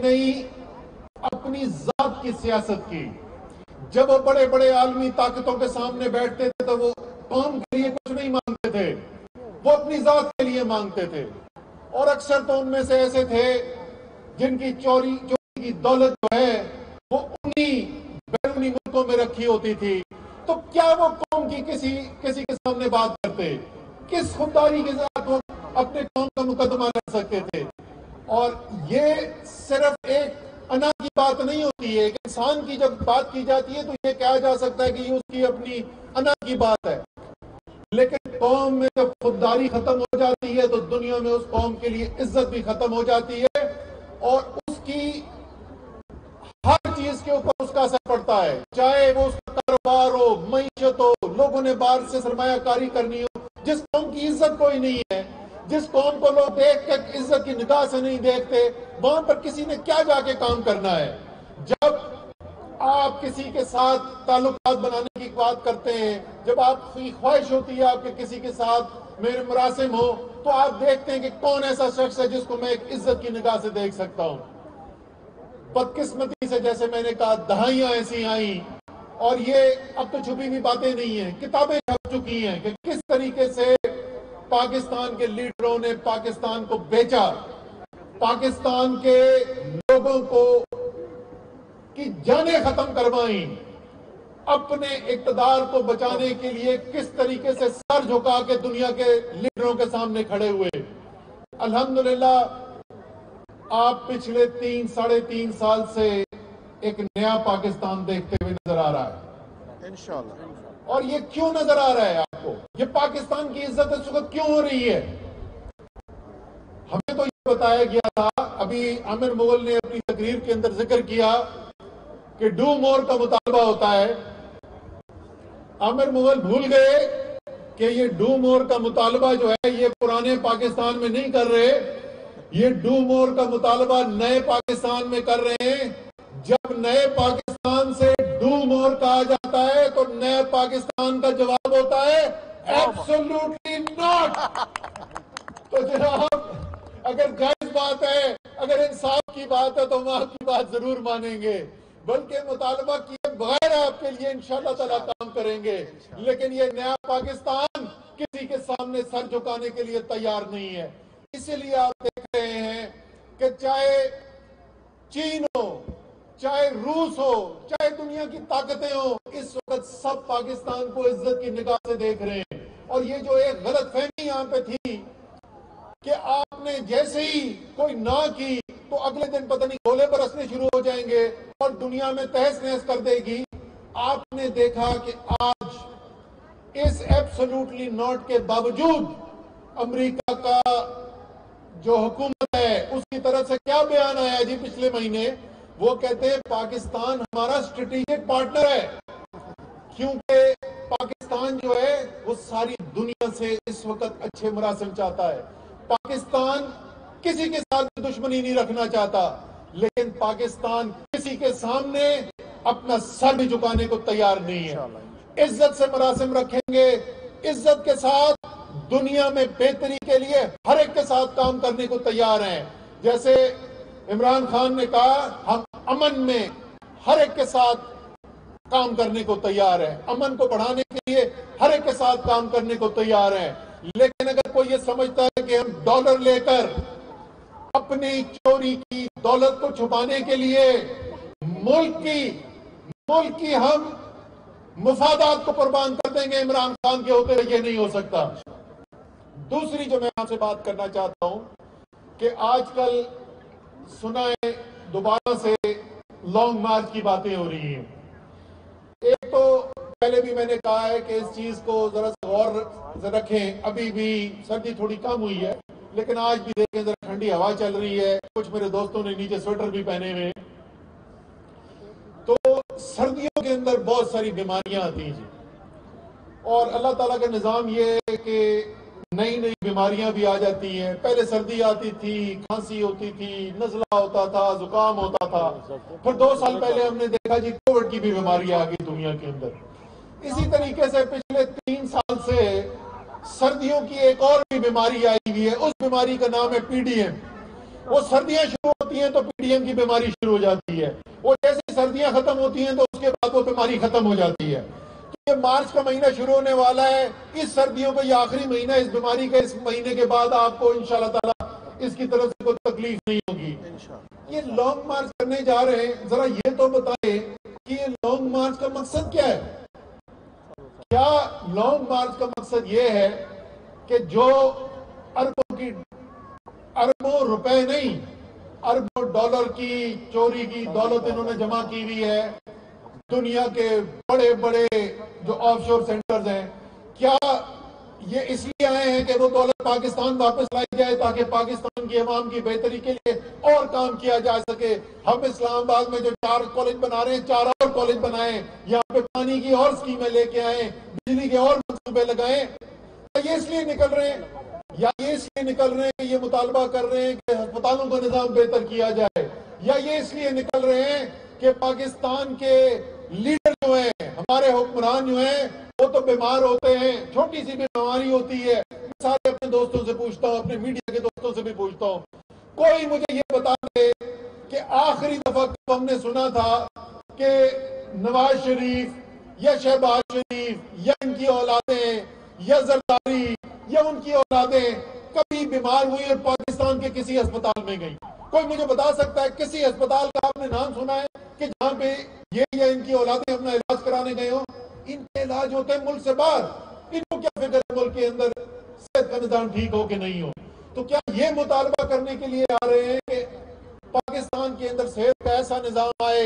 نہیں اپنی ذات کی سیاست کی. جب وہ بڑے بڑے عالمی طاقتوں کے سامنے بیٹھتے تھے تو وہ قوم کے لیے کچھ نہیں مانگتے تھے, وہ اپنی ذات کے لیے مانگتے تھے. اور اکثر تو ان میں سے ایسے تھے جن کی چوری کی دولت جو ہے وہ انہی بیرونی ملکوں میں رکھی ہوتی تھی. تو کیا وہ قوم کی کسی کے سامنے بات کرتے؟ کس خودداری کے ساتھ وہ اپنے قوم کا مقدمہ لڑ سکتے تھے؟ اور یہ صرف ایک انا کی بات نہیں ہوتی ہے. ایک انسان کی جب بات کی جاتی ہے تو یہ کہا جا سکتا ہے کہ یہ اس کی اپنی انا کی بات ہے, لیکن قوم میں جب خودداری ختم ہو جاتی ہے تو دنیا میں اس قوم کے لیے عزت بھی ختم ہو جاتی ہے, اور اس کی ہر چیز کے اوپر اس کا اثر پڑتا ہے, چاہے وہ اس کا کاروبار ہو, معیشت ہو, لوگوں نے باہر سے سرمایہ کاری کرنی ہو. جس قوم کی عزت کوئی نہیں ہے, جس قوم کو لوگ دیکھ کے عزت کی نگاہ سے نہیں دیکھتے, وہاں پر کسی نے کیا جا کے کام کرنا ہے؟ جب آپ کسی کے ساتھ تعلقات بنانے کی بات کرتے ہیں, جب آپ کی خواہش ہوتی ہے آپ کے کسی کے ساتھ میرے مراسم ہو, تو آپ دیکھتے ہیں کہ کون ایسا شخص ہے جس کو میں ایک عزت کی نگاہ سے دیکھ سکتا ہوں. بدقسمتی سے جیسے میں نے کہا دہائیاں ایسی آئیں, اور یہ اب تو چھپی ہوئی باتیں نہیں ہیں, کتابیں چھپ چکی ہیں کہ کس طریقے سے پاکستان کے لیڈروں نے پاکستان کو بیچا, پاکستان کے لوگوں کو کی جانیں ختم کروائیں, اپنے اقتدار کو بچانے کے لیے کس طریقے سے سر جھکا کے دنیا کے لیڈروں کے سامنے کھڑے ہوئے. الحمدللہ آپ پچھلے 3-3.5 سال سے ایک نیا پاکستان دیکھتے ہوئے نظر آ رہا ہے انشاءاللہ. اور یہ کیوں نظر آ رہا ہے آپ کو؟ یہ پاکستان کی عزت اس وقت کیوں ہو رہی ہے؟ ہمیں تو یہ بتایا گیا تھا, ابھی عامر مغل نے اپنی تقریر کے اندر ذکر کیا کہ ڈو مور کا مطالبہ ہوتا ہے. عامر مغل بھول گئے کہ یہ ڈو مور کا مطالبہ جو ہے یہ پرانے پاکستان میں نہیں کر رہے, یہ ڈو مور کا مطالبہ نئے پاکستان میں کر رہے ہیں. جب نئے پاکستان سے ڈو مور کہا جاتا ہے تو نئے پاکستان کا جواب ہوتا ہے ایبسولوٹلی ناٹ. تو جناب اگر جائز بات ہے, اگر انصاف کی بات ہے تو ہم آپ کی بات ضرور مانیں گے, بلکہ مطالبہ کیے بغیر آپ کے لیے انشاءاللہ تعالیٰ کام کریں گے. لیکن یہ نیا پاکستان کسی کے سامنے سر جھکانے کے لیے تیار نہیں ہے. اسی لیے آپ دیکھ رہے ہیں کہ چاہے چین ہو, چاہے روس ہو, چاہے دنیا کی طاقتیں ہوں, اس وقت سب پاکستان کو عزت کی نگاہ سے دیکھ رہے ہیں. اور یہ جو ایک غلط فہمی یہاں پہ تھی کہ آپ نے جیسے ہی کوئی نہ کی تو اگلے دن پتہ نہیں گولے برسنے شروع ہو جائیں گے اور دنیا میں تہس نہس کر دے گی. آپ نے دیکھا کہ آج اس ایبسولوٹلی ناٹ کے باوجود امریکہ کا جو حکومت ہے اس کی طرف سے کیا بیان آیا جی پچھلے مہینے؟ وہ کہتے ہیں پاکستان ہمارا اسٹریٹجک پارٹنر ہے, کیونکہ پاکستان جو ہے وہ ساری دنیا سے اس وقت اچھے مراسم چاہتا ہے. پاکستان کسی کے ساتھ دشمنی نہیں رکھنا چاہتا, لیکن پاکستان کسی کے سامنے اپنا سر بھی جھکانے کو تیار نہیں ہے. عزت سے مراسم رکھیں گے, عزت کے ساتھ دنیا میں بہتری کے لیے ہر ایک کے ساتھ کام کرنے کو تیار ہیں. جیسے عمران خان نے کہا ہم امن میں ہر ایک کے ساتھ کام کرنے کو تیار ہیں, امن کو بڑھانے کے لیے ہر ایک کے ساتھ کام کرنے کو تیار ہیں. لیکن اگر کوئی یہ سمجھتا ہے کہ ہم ڈالر لے کر اپنی چوری کی دولت کو چھپانے کے لیے ملک کی ہم مفادات کو قربان کر دیں گے عمران خان کے ہوتے ہوئے, یہ نہیں ہو سکتا. دوسری جو میں آپ سے بات کرنا چاہتا ہوں کہ آج کل سنا ہے دوبارہ سے لانگ مارچ کی باتیں ہو رہی ہیں. ایک تو پہلے بھی میں نے کہا ہے کہ اس چیز کو ذرا غور سے رکھیں, ابھی بھی سردی تھوڑی کم ہوئی ہے لیکن آج بھی دیکھیں ذرا ٹھنڈی ہوا چل رہی ہے, کچھ میرے دوستوں نے نیچے سویٹر بھی پہنے ہوئے. تو سردیوں کے اندر بہت ساری بیماریاں آتی ہیں جی, اور اللہ تعالیٰ کا نظام یہ ہے کہ نئی نئی بیماریاں بھی آ جاتی ہیں. پہلے سردی آتی تھی, کھانسی ہوتی تھی, نزلہ ہوتا تھا, زکام ہوتا تھا, پھر 2 سال پہلے ہم نے دیکھا جی کووڈ کی بھی بیماری آ گئی دنیا کے اندر. اسی طریقے سے پچھلے 3 سال سے سردیوں کی ایک اور بھی بیماری آئی ہوئی ہے, اس بیماری کا نام ہے پی ڈی ایم. وہ سردیاں شروع ہوتی ہیں تو پی ڈی ایم کی بیماری شروع ہو جاتی ہے، وہ جیسے سردیاں ختم ہوتی ہیں تو اس کے بعد وہ بیماری ختم ہو جاتی ہے۔ یہ مارچ کا مہینہ شروع ہونے والا ہے، اس سردیوں کا یہ آخری مہینہ، اس بیماری کا اس مہینے کے بعد آپ کو انشاءاللہ تعالی اس کی طرف سے کوئی تکلیف نہیں ہوگی۔ یہ لانگ مارچ کرنے جا رہے ہیں، ذرا یہ تو بتائیں کہ یہ لانگ مارچ کا مقصد کیا ہے؟ کیا لانگ مارچ کا مقصد یہ ہے کہ جو اربوں روپے نہیں، اربوں ڈالر کی چوری کی دولت انہوں نے جمع کی ہوئی ہے دنیا کے بڑے بڑے جو آف شور سینٹرز ہیں، کیا یہ اس لیے آئے ہیں کہ وہ دولت پاکستان واپس لائی جائے تاکہ پاکستان کی عوام کی بہتری کے لیے اور کام کیا جا سکے؟ ہم اسلام آباد میں جو 4 کالج بنا رہے ہیں، 4 اور کالج بنائیں، یہاں پہ پانی کی اور اسکیمیں لے کے آئیں، بجلی کے اور منصوبے لگائیں۔ یہ اس لیے نکل رہے ہیں یا یہ اس لیے نکل رہے ہیں کہ یہ مطالبہ کر رہے ہیں کہ ہسپتالوں کا نظام بہتر کیا جائے، یا یہ اس لیے نکل رہے ہیں کہ پاکستان کے لیڈر جو ہیں، ہمارے حکمران جو ہیں، وہ تو بیمار ہوتے ہیں، چھوٹی سی بھی بیماری ہوتی ہے؟ میں سارے اپنے دوستوں سے پوچھتا ہوں، اپنے میڈیا کے دوستوں سے بھی پوچھتا ہوں، کوئی مجھے یہ بتا دے کہ آخری دفعہ کب ہم نے سنا تھا کہ نواز شریف یا شہباز شریف یا ان کی اولادیں یا زرداری یا ان کی اولادیں کبھی بیمار ہوئی اور پاکستان کے کسی ہسپتال میں گئی؟ کوئی مجھے بتا سکتا ہے کسی ہسپتال کا آپ نے نام سنا ہے کہ جہاں پہ یہ یا ان کی اولادیں اپنا علاج کرانے گئے ہوں؟ ان کے علاج ہوتے ہیں ملک سے باہر، ان کو کیا فکر ہے ملک کے اندر صحت کا نظام ٹھیک ہو کہ نہیں ہو؟ تو کیا یہ مطالبہ کرنے کے لیے آ رہے ہیں کہ پاکستان کے اندر صحت کا ایسا نظام آئے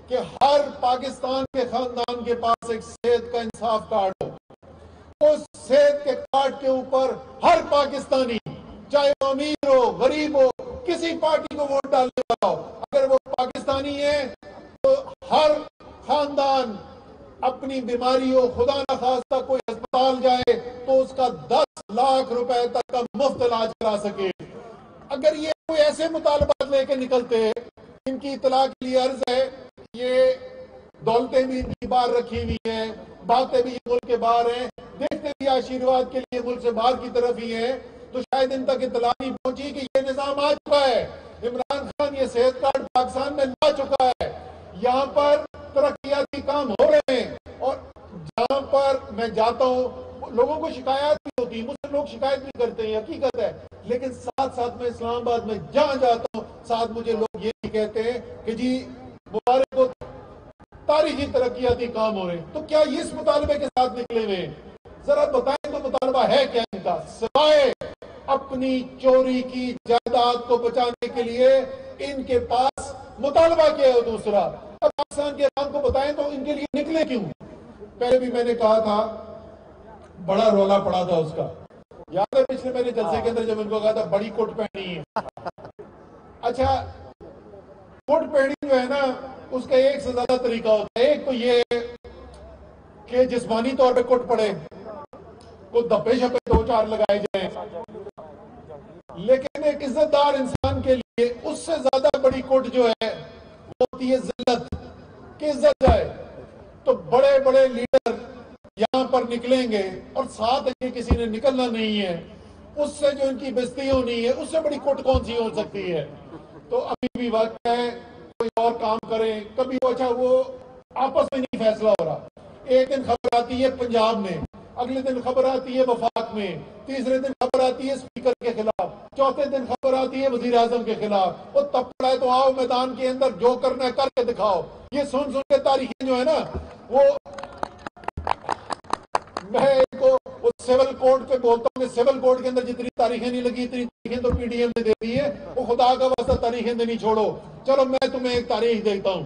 کہ ہر پاکستان کے خاندان کے پاس ایک صحت کا انصاف کارڈ ہو؟ اس صحت کے کارڈ کے اوپر ہر پاکستانی، چاہے وہ امیر ہو غریب ہو، کسی پارٹی کو ووٹ ڈالنے والا ہو، اگر وہ پاکستانی ہے تو ہر خاندان اپنی بیماری ہو، خدا نخواستہ کوئی ہسپتال جائے تو اس کا 10 لاکھ روپے تک کا مفت علاج کرا سکے۔ اگر یہ کوئی ایسے مطالبات لے کے نکلتے، ان کی اطلاع کے لیے عرض ہے، یہ دولتیں بھی ان کی باہر رکھی ہوئی ہیں، باتیں بھی ملک کے باہر ہیں، دیکھتے بھی آشیرواد کے لیے ملک سے باہر کی طرف ہی ہیں، تو شاید ان تک اطلاع نہیں پہنچی کہ یہ نظام آ چکا ہے۔ عمران خان یہ صحت کارڈ پاکستان میں لا چکا ہے، یہاں پر ترقیاتی کام ہو رہے ہیں، اور جہاں پر میں جاتا ہوں لوگوں کو شکایات بھی ہوتی ہے، مجھ سے لوگ شکایت بھی کرتے ہیں، حقیقت ہے، لیکن ساتھ ساتھ میں اسلام آباد میں جہاں جاتا ہوں ساتھ مجھے لوگ یہ بھی کہتے ہیں کہ جی مبارک کو تاریخی ترقیاتی کام ہو رہے ہیں۔ تو کیا یہ اس مطالبے کے ساتھ نکلے ہوئے ہیں؟ ذرا بتائیں تو مطالبہ ہے کیا ان کا، سوائے اپنی چوری کی جائیداد کو بچانے کے لیے ان کے پاس مطالبہ کیا ہے؟ دوسرا اب پاکستان کے عوام کو بتائیں تو ان کے لیے نکلے کیوں؟ پہلے بھی میں نے کہا تھا، بڑا رولا پڑا تھا اس کا، یاد ہے پچھلے میرے جلسے کے اندر جب ان کو کہا تھا بڑی کوٹ پہنی ہے۔ اچھا، کوٹ پہنی جو ہے نا، اس کا ایک سے زیادہ طریقہ ہوتا ہے، ایک تو یہ کہ جسمانی طور پہ کوٹ پڑے، کو دھپے شپے 2-4 لگائے جائیں، لیکن ایک عزت دار انسان کے لیے اس سے زیادہ بڑی کوٹ جو ہے وہ ہوتی ہے ذلت، کہ عزت جائے۔ تو بڑے بڑے لیڈر یہاں پر نکلیں گے اور ساتھ یہ کسی نے نکلنا نہیں ہے، اس سے جو ان کی بےزتی ہونی ہے، اس سے بڑی کوٹ کون سی ہو سکتی ہے؟ تو ابھی بھی وقت ہے، کوئی اور کام کریں۔ کبھی اچھا وہ آپس میں نہیں فیصلہ ہو رہا، ایک دن خبر آتی ہے پنجاب میں، اگلے دن خبر آتی ہے وفاق میں، تیسرے دن خبر آتی ہے اسپیکر کے خلاف، چوتھے دن خبر آتی ہے وزیر اعظم کے خلاف۔ وہ تب پڑا ہے تو آؤ میدان کے اندر، جو کرنا ہے کر کے دکھاؤ۔ یہ سن کے تاریخیں جو ہے نا، وہ میں ایک کو سیول کوڈ پہ بولتا ہوں کہ سیول کوڈ کے اندر جتنی تاریخیں نہیں لگی اتنی تاریخیں تو پی ڈی ایم نے دے دی ہے، وہ خدا کا واسطہ تاریخیں دینی چھوڑو۔ چلو میں تمہیں ایک تاریخ دیتا ہوں،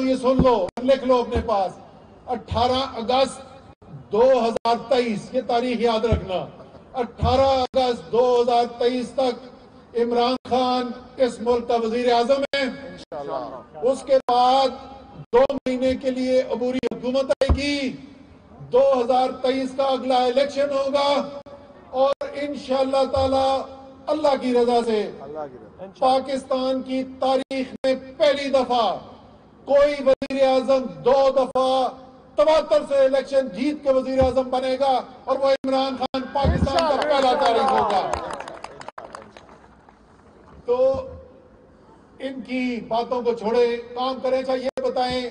یہ سن لو، لکھ لو اپنے پاس، 18 اگست 2023، یہ تاریخ یاد رکھنا، 18 اگست 2023 تک عمران خان اس ملک کا وزیر اعظم ہے۔ اس کے بعد 2 مہینے کے لیے عبوری حکومت آئے گی، 2023 کا اگلا الیکشن ہوگا، اور انشاءاللہ تعالی اللہ کی رضا سے پاکستان کی تاریخ میں پہلی دفعہ کوئی وزیر اعظم 2 دفعہ تواتر سے الیکشن جیت کے وزیر اعظم بنے گا، اور وہ عمران خان پاکستان کا پہلا تاریخ ہوگا۔ تو ان کی باتوں کو چھوڑے، کام کریں۔ اچھا یہ بتائیں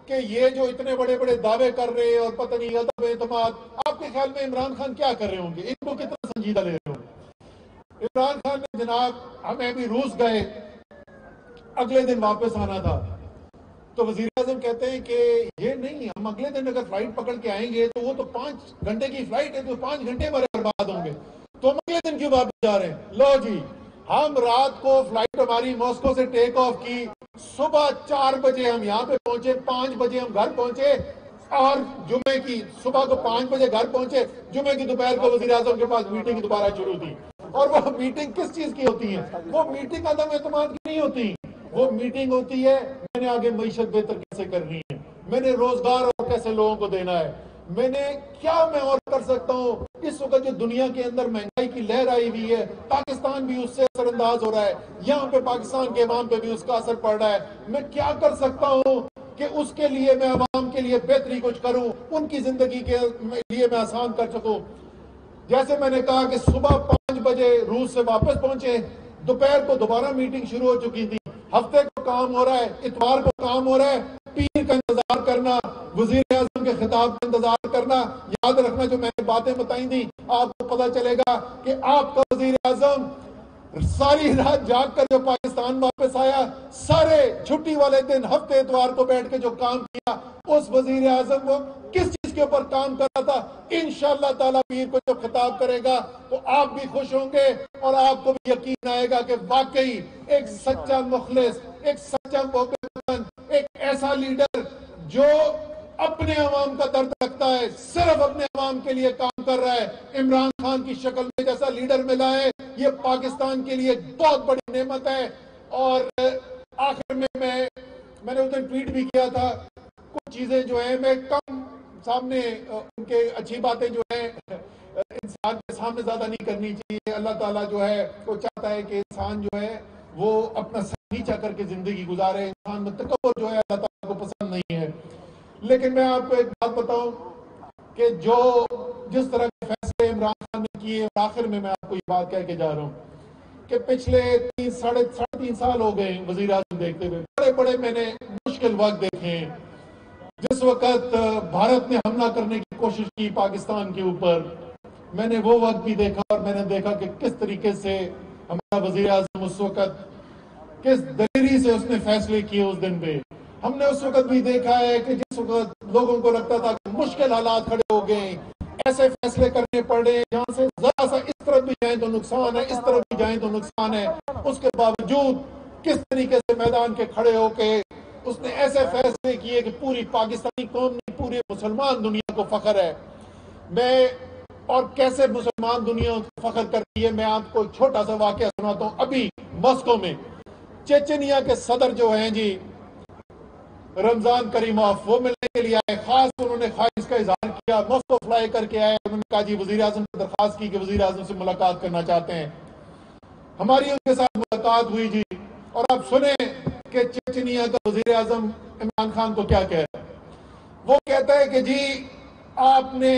کہ یہ جو اتنے بڑے بڑے دعوے کر رہے ہیں اور پتہ نہیں ادب اعتماد، آپ کے خیال میں عمران خان کیا کر رہے ہوں گے؟ ان کو کتنا سنجیدہ لے رہے ہوں گے؟ عمران خان نے جناب، ہمیں بھی روس گئے، اگلے دن واپس آنا تھا، تو وزیر اعظم کہتے ہیں کہ یہ نہیں، ہم اگلے دن اگر فلائٹ پکڑ کے آئیں گے تو وہ تو 5 گھنٹے کی فلائٹ ہے، تو 5 گھنٹے ہمارے برباد ہوں گے، تو ہم اگلے دن کیوں واپس جا رہے ہیں؟ لو جی، ہم رات کو فلائٹ ہماری ماسکو سے ٹیک آف کی، صبح 4 بجے ہم یہاں پہ پہنچے، 5 بجے ہم گھر پہنچے، اور جمعے کی صبح کو 5 بجے گھر پہنچے، جمعے کی دوپہر کو وزیر اعظم کے پاس میٹنگ دوبارہ شروع تھی۔ اور وہ میٹنگ کس چیز کی ہوتی ہے؟ وہ میٹنگ عدم اعتماد کی نہیں ہوتی، وہ میٹنگ ہوتی ہے میں نے آگے معیشت بہتر کیسے کرنی ہے، میں نے روزگار اور کیسے لوگوں کو دینا ہے، میں نے کیا میں اور کر سکتا ہوں۔ اس وقت جو دنیا کے اندر مہنگائی کی لہر آئی ہوئی ہے، پاکستان بھی اس سے اثر انداز ہو رہا ہے، یہاں پہ پاکستان کے عوام پہ بھی اس کا اثر پڑ رہا ہے، میں کیا کر سکتا ہوں کہ اس کے لیے میں عوام کے لیے بہتری کچھ کروں، ان کی زندگی کے لیے میں آسان کر سکوں۔ جیسے میں نے کہا کہ صبح 5 بجے روس سے واپس پہنچے، دوپہر کو دوبارہ میٹنگ شروع ہو چکی تھی، ہفتے کو کام ہو رہا ہے، اتوار کو کام ہو رہا ہے، پیر کا انتظار کرنا، وزیر اعظم کے خطاب کا انتظار کرنا۔ یاد رکھنا جو میں نے باتیں بتائی تھیں، آپ کو پتہ چلے گا کہ آپ کا وزیر اعظم ساری رات جاگ کر جو پاکستان واپس آیا، سارے چھٹی والے دن ہفتے اتوار کو بیٹھ کے جو کام کیا، اس وزیر اعظم کو کس چیز کے اوپر کام کر رہا تھا؟ انشاءاللہ تعالیٰ پیر کو جب خطاب کرے گا تو آپ بھی خوش ہوں گے، اور آپ کو بھی یقین آئے گا کہ واقعی ایک سچا مخلص، ایک سچا محب، ایک ایسا لیڈر جو اپنے عوام کا درد رکھتا ہے، صرف اپنے عوام کے لیے کام کر رہا ہے۔ عمران خان کی شکل میں جیسا لیڈر ملا ہے، یہ پاکستان کے لیے ایک بہت بڑی نعمت ہے۔ اور آخر میں میں نے اس دن ٹویٹ بھی کیا تھا، کچھ چیزیں جو ہیں میں کم سامنے، ان کے اچھی باتیں جو ہیں انسان کے سامنے زیادہ نہیں کرنی چاہیے۔ اللہ تعالیٰ جو ہے وہ چاہتا ہے کہ انسان جو ہے وہ اپنا سر نیچا کر کے زندگی گزارے، انسان میں تکبر جو ہے اللہ تعالیٰ کو پسند نہیں ہے۔ لیکن میں آپ کو ایک بات بتاؤں کہ جس طرح کے فیصلے عمران خان نے کیے، آخر میں آپ کو یہ بات کہہ کے جا رہا ہوں کہ پچھلے 3.5 سال ہو گئے وزیر اعظم دیکھتے ہوئے، بڑے بڑے میں نے مشکل وقت دیکھے ہیں۔ جس وقت بھارت نے حملہ کرنے کی کوشش کی پاکستان کے اوپر، میں نے وہ وقت بھی دیکھا، اور میں نے دیکھا کہ کس طریقے سے ہمارا وزیر اعظم اس وقت کس دلیری سے اس نے فیصلے کیے اس دن پہ۔ ہم نے اس وقت بھی دیکھا ہے کہ جس وقت لوگوں کو لگتا تھا کہ مشکل حالات کھڑے ہو گئے، ایسے فیصلے کرنے پڑے جہاں سے ذرا سا اس طرف بھی جائیں تو نقصان ہے، اس طرف بھی جائیں تو نقصان ہے، اس کے باوجود کس طریقے سے میدان کے کھڑے ہو کے اس نے ایسے فیصلے کیے کہ پوری پاکستانی قوم نے، پورے مسلمان دنیا کو فخر ہے۔ اور کیسے مسلمان دنیا کو فخر کرتی ہے، میں آپ کو ایک چھوٹا سا واقعہ سناتا ہوں۔ ابھی ماسکو میں چیچنیا کے صدر جو ہیں جی رمضان کریموف، وہ ملنے کے لیے آئے، خاص انہوں نے خواہش کا اظہار کیا، ماسکو فلائی کر کے آئے، انہوں نے کہا جی وزیر اعظم سے درخواست کی کہ وزیر اعظم سے ملاقات کرنا چاہتے ہیں۔ ہماری ان کے ساتھ ملاقات ہوئی جی، اور آپ سنیں کہ چیچنیا کا وزیر اعظم عمران خان کو کیا کہہ رہا ہے۔ وہ کہتا ہے کہ جی آپ نے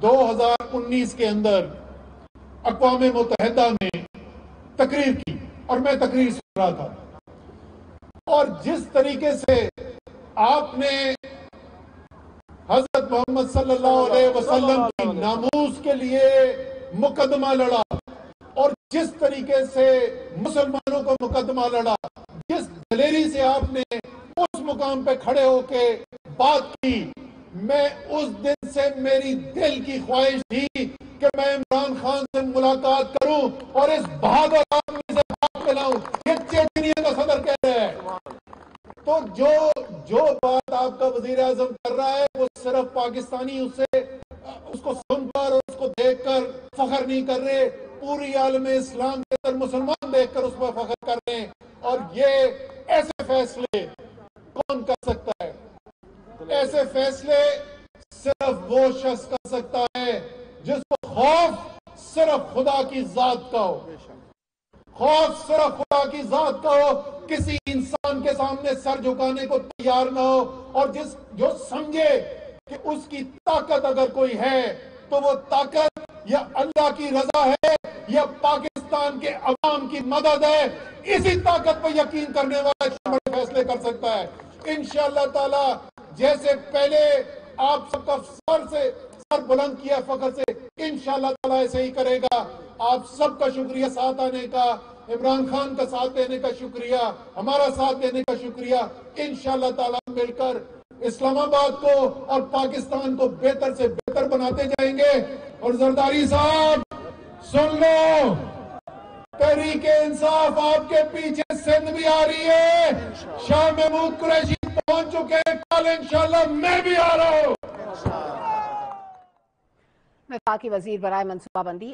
2019 کے اندر اقوام متحدہ میں تقریر کی، اور میں تقریر سن رہا تھا، اور جس طریقے سے آپ نے حضرت محمد صلی اللہ علیہ وسلم کی ناموس کے لیے مقدمہ لڑا، اور جس طریقے سے مسلمانوں کو مقدمہ لڑا، جس دلیری سے آپ نے اس مقام پہ کھڑے ہو کے بات کی، میں اس دن سے میری دل کی خواہش تھی کہ میں عمران خان سے ملاقات کروں اور اس بہادر آدمی سے بات ملاؤں۔ یہ چیچنیا کا صدر کہہ رہا ہے۔ تو جو بات آپ کا وزیر اعظم کر رہا ہے، وہ صرف پاکستانی اس کو سن کر اور اس کو دیکھ کر فخر نہیں کر رہے، پوری عالم اسلام کے اندر مسلمان دیکھ کر اس پر فخر کر رہے ہیں۔ اور یہ ایسے فیصلے کون کر سکتا ہے؟ ایسے فیصلے صرف وہ شخص کر سکتا ہے جس کو خوف صرف خدا کی ذات کا ہو، خوف صرف خدا کی ذات کا ہو، کسی انسان کے سامنے سر جھکانے کو تیار نہ ہو، اور جو سمجھے کہ اس کی طاقت اگر کوئی ہے تو وہ طاقت یا اللہ کی رضا ہے یا پاکستان پاکستان کے عوام کی مدد ہے. اسی طاقت پہ یقین کرنے والا بڑے فیصلے کر سکتا ہے. انشاءاللہ تعالی جیسے پہلے آپ سب کا سر بلند کیا فخر سے, انشاءاللہ تعالی ایسے ہی کرے گا. آپ سب کا شکریہ ساتھ آنے کا, عمران خان کا ساتھ دینے کا شکریہ, ہمارا ساتھ دینے کا شکریہ. انشاءاللہ تعالی مل کر اسلام آباد کو اور پاکستان کو بہتر سے بہتر بناتے جائیں گے. اور زرداری صاحب سن لو, تحریک انصاف آپ کے پیچھے سندھ بھی آ رہی ہے. شاہ محمود قریشی پہنچ چکے ہیں, کل انشاءاللہ میں بھی آ رہا ہوں. وفاقی وزیر برائے منصوبہ بندی